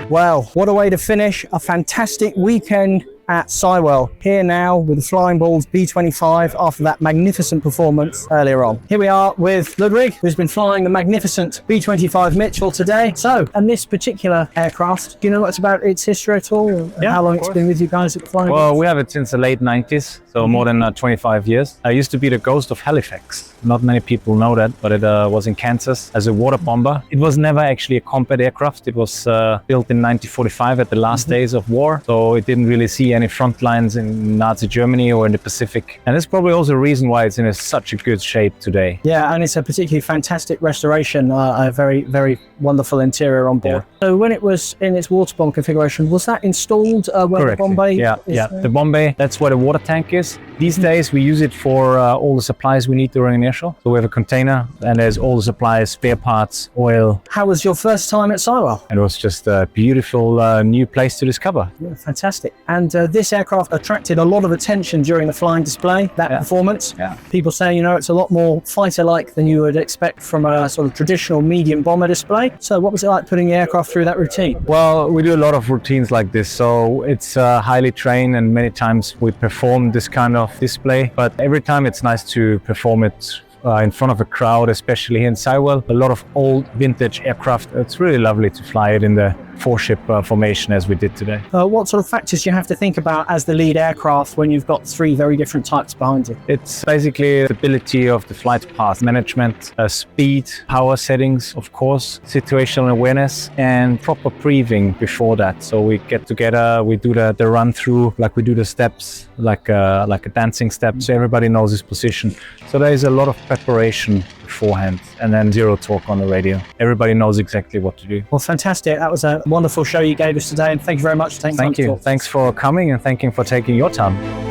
Well, what a way to finish a fantastic weekend at Sywell. Here now with the Flying Balls B-25 after that magnificent performance earlier on. Here we are with Ludwig, who's been flying the magnificent B-25 Mitchell today. So, and this particular aircraft, do you know much about its history at all? Yeah, how long it's been with you guys at the Flying Balls? Well, we have it since the late 90s, so more than 25 years. It used to be the ghost of Halifax. Not many people know that, but it was in Kansas as a water bomber. It was never actually a combat aircraft. It was built in 1945 at the last days of war, so it didn't really see any front lines in Nazi Germany or in the Pacific. And that's probably also a reason why it's in such a good shape today. Yeah, and it's a particularly fantastic restoration, a very, very wonderful interior on board. Yeah. So when it was in its water bomb configuration, was that installed where the bomb bay is? The bomb bay, that's where the water tank is. These days we use it for all the supplies we need during an air show. So we have a container and there's all the supplies, spare parts, oil. How was your first time at Sywell? It was just a beautiful new place to discover. Yeah, fantastic. And this aircraft attracted a lot of attention during the flying display, that performance. Yeah. People say, you know, it's a lot more fighter-like than you would expect from a sort of traditional medium bomber display. So what was it like putting the aircraft through that routine? Well, we do a lot of routines like this, so it's highly trained and many times we perform this kind of display, but every time it's nice to perform it in front of a crowd, especially here in Sywell. A lot of old vintage aircraft. It's really lovely to fly it in the four-ship formation as we did today. What sort of factors do you have to think about as the lead aircraft when you've got three very different types behind you? It's basically stability of the flight path management, speed, power settings, of course, situational awareness, and proper briefing before that. So we get together, we do the run through, like we do the steps, like a dancing step, so everybody knows his position. So there is a lot of preparation beforehand, and then zero talk on the radio. Everybody knows exactly what to do. Well, fantastic. That was a wonderful show you gave us today, and thank you very much for taking time to talk. Thanks for coming, and thank you for taking your time.